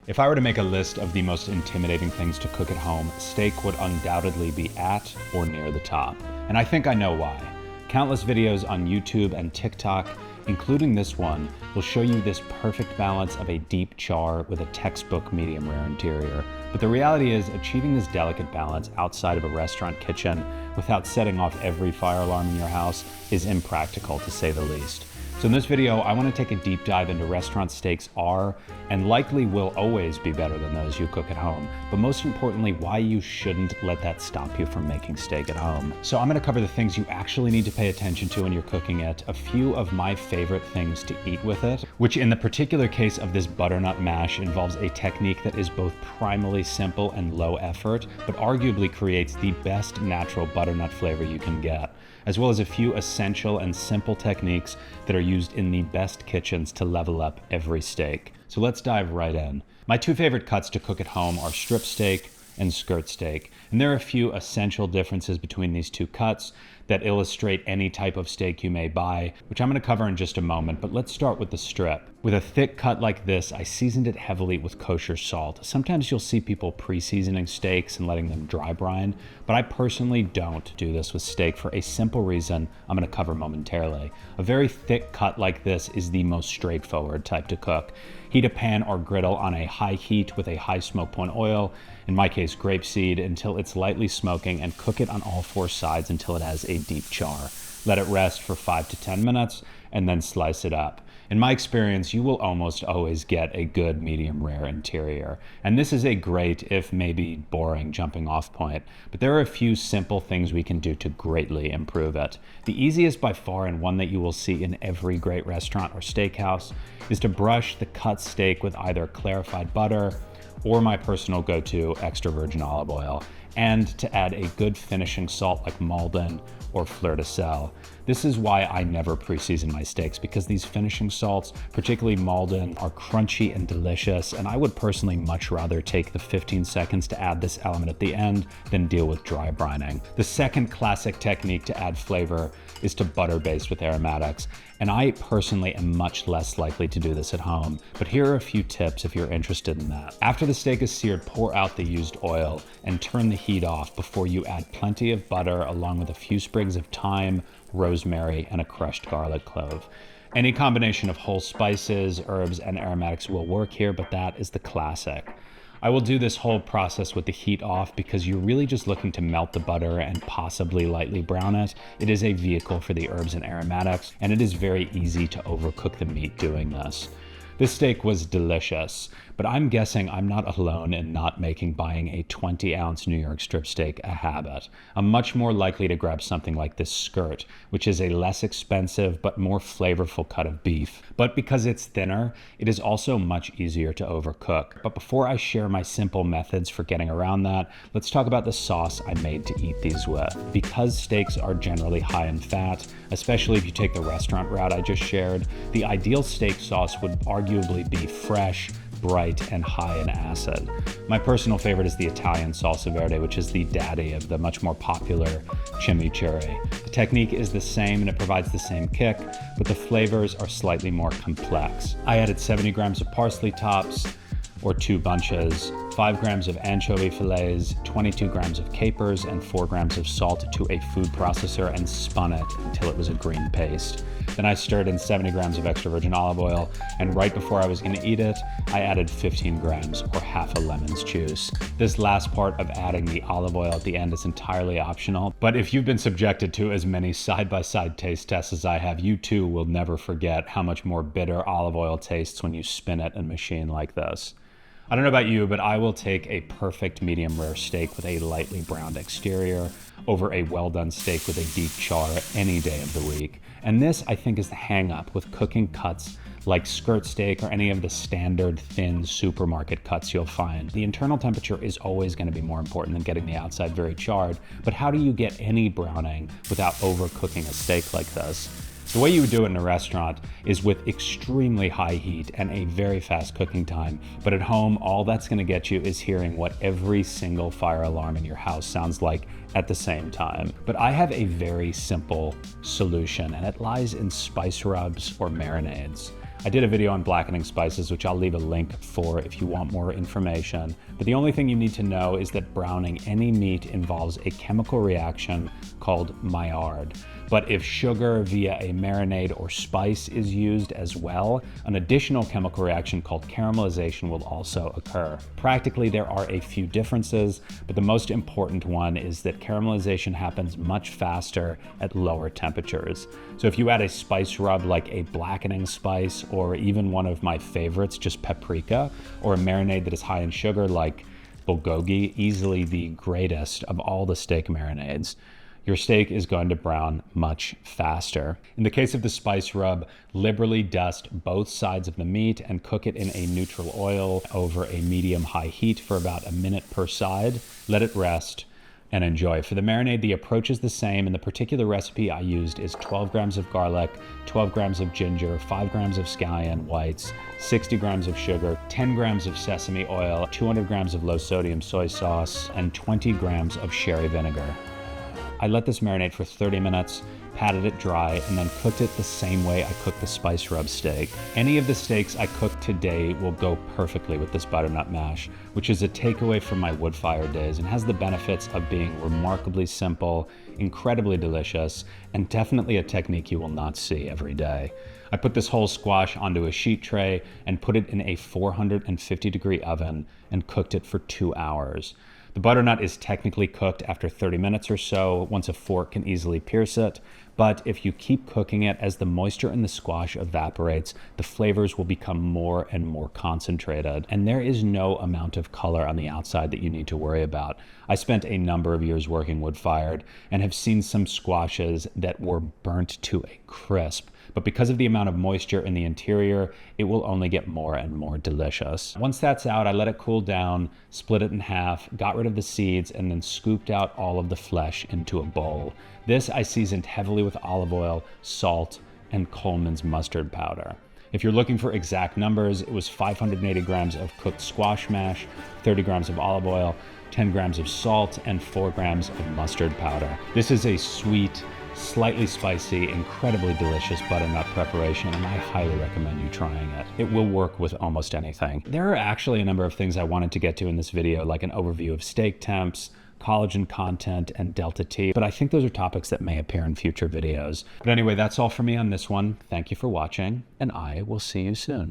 If I were to make a list of the most intimidating things to cook at home, steak would undoubtedly be at or near the top. And I think I know why. Countless videos on YouTube and TikTok, including this one, will show you this perfect balance of a deep char with a textbook medium rare interior. But the reality is, achieving this delicate balance outside of a restaurant kitchen without setting off every fire alarm in your house is impractical, to say the least. So in this video, I want to take a deep dive into restaurant steaks are and likely will always be better than those you cook at home. But most importantly, why you shouldn't let that stop you from making steak at home. So I'm going to cover the things you actually need to pay attention to when you're cooking it, a few of my favorite things to eat with it, which in the particular case of this butternut mash involves a technique that is both primally simple and low effort, but arguably creates the best natural butternut flavor you can get, as well as a few essential and simple techniques that are used in the best kitchens to level up every steak. So let's dive right in. My two favorite cuts to cook at home are strip steak and skirt steak. And there are a few essential differences between these two cuts that illustrate any type of steak you may buy, which I'm going to cover in just a moment, but let's start with the strip. With a thick cut like this, I seasoned it heavily with kosher salt. Sometimes you'll see people pre-seasoning steaks and letting them dry brine, but I personally don't do this with steak for a simple reason I'm going to cover momentarily. A very thick cut like this is the most straightforward type to cook. Heat a pan or griddle on a high heat with a high smoke point oil, in my case grapeseed, until it's lightly smoking, and cook it on all four sides until it has a deep char. Let it rest for 5 to 10 minutes and then slice it up. In my experience, you will almost always get a good medium rare interior. And this is a great, if maybe boring, jumping off point. But there are a few simple things we can do to greatly improve it. The easiest by far, and one that you will see in every great restaurant or steakhouse, is to brush the cut steak with either clarified butter or my personal go-to extra virgin olive oil, and to add a good finishing salt like Maldon or Fleur de Sel. This is why I never pre-season my steaks, because these finishing salts, particularly Maldon, are crunchy and delicious, and I would personally much rather take the 15 seconds to add this element at the end than deal with dry brining. The second classic technique to add flavor is to butter baste with aromatics, and I personally am much less likely to do this at home, but here are a few tips if you're interested in that. After the steak is seared, pour out the used oil and turn the heat off before you add plenty of butter along with a few sprigs of thyme, rosemary, and a crushed garlic clove. Any combination of whole spices, herbs, and aromatics will work here, but that is the classic. I will do this whole process with the heat off because you're really just looking to melt the butter and possibly lightly brown it. It is a vehicle for the herbs and aromatics, and it is very easy to overcook the meat doing this. This steak was delicious, but I'm guessing I'm not alone in not making buying a 20-ounce New York strip steak a habit. I'm much more likely to grab something like this skirt, which is a less expensive but more flavorful cut of beef. But because it's thinner, it is also much easier to overcook. But before I share my simple methods for getting around that, let's talk about the sauce I made to eat these with. Because steaks are generally high in fat, especially if you take the restaurant route I just shared, the ideal steak sauce would arguably be fresh, bright, and high in acid. My personal favorite is the Italian salsa verde, which is the daddy of the much more popular chimichurri. The technique is the same and it provides the same kick, but the flavors are slightly more complex. I added 70 grams of parsley tops, or 2 bunches, 5 grams of anchovy fillets, 22 grams of capers, and 4 grams of salt to a food processor and spun it until it was a green paste. Then I stirred in 70 grams of extra virgin olive oil, and right before I was going to eat it, I added 15 grams or half a lemon's juice. This last part of adding the olive oil at the end is entirely optional, but if you've been subjected to as many side-by-side taste tests as I have, you too will never forget how much more bitter olive oil tastes when you spin it in a machine like this. I don't know about you, but I will take a perfect medium rare steak with a lightly browned exterior over a well-done steak with a deep char any day of the week. And this, I think, is the hang-up with cooking cuts like skirt steak or any of the standard thin supermarket cuts you'll find. The internal temperature is always going to be more important than getting the outside very charred, but how do you get any browning without overcooking a steak like this? The way you would do it in a restaurant is with extremely high heat and a very fast cooking time. But at home, all that's going to get you is hearing what every single fire alarm in your house sounds like at the same time. But I have a very simple solution, and it lies in spice rubs or marinades. I did a video on blackening spices, which I'll leave a link for if you want more information. But the only thing you need to know is that browning any meat involves a chemical reaction called Maillard. But if sugar via a marinade or spice is used as well, an additional chemical reaction called caramelization will also occur. Practically, there are a few differences, but the most important one is that caramelization happens much faster at lower temperatures. So if you add a spice rub like a blackening spice, or even one of my favorites, just paprika, or a marinade that is high in sugar like bulgogi, easily the greatest of all the steak marinades, your steak is going to brown much faster. In the case of the spice rub, liberally dust both sides of the meat and cook it in a neutral oil over a medium-high heat for about a minute per side. Let it rest and enjoy. For the marinade, the approach is the same, and the particular recipe I used is 12 grams of garlic, 12 grams of ginger, 5 grams of scallion whites, 60 grams of sugar, 10 grams of sesame oil, 200 grams of low-sodium soy sauce, and 20 grams of sherry vinegar. I let this marinate for 30 minutes, patted it dry, and then cooked it the same way I cooked the spice rub steak. Any of the steaks I cooked today will go perfectly with this butternut mash, which is a takeaway from my wood fire days and has the benefits of being remarkably simple, incredibly delicious, and definitely a technique you will not see every day. I put this whole squash onto a sheet tray and put it in a 450-degree oven and cooked it for 2 hours. The butternut is technically cooked after 30 minutes or so, once a fork can easily pierce it, but if you keep cooking it, as the moisture in the squash evaporates, the flavors will become more and more concentrated, and there is no amount of color on the outside that you need to worry about. I spent a number of years working wood-fired and have seen some squashes that were burnt to a crisp, but because of the amount of moisture in the interior, it will only get more and more delicious. Once that's out, I let it cool down, split it in half, got rid of the seeds, and then scooped out all of the flesh into a bowl. This I seasoned heavily with olive oil, salt, and Coleman's mustard powder. If you're looking for exact numbers, it was 580 grams of cooked squash mash, 30 grams of olive oil, 10 grams of salt, and 4 grams of mustard powder. This is a sweet, slightly spicy, incredibly delicious butternut preparation, and I highly recommend you trying it. It will work with almost anything. There are actually a number of things I wanted to get to in this video, like an overview of steak temps, collagen content, and delta T, but I think those are topics that may appear in future videos. But anyway, that's all for me on this one. Thank you for watching, and I will see you soon.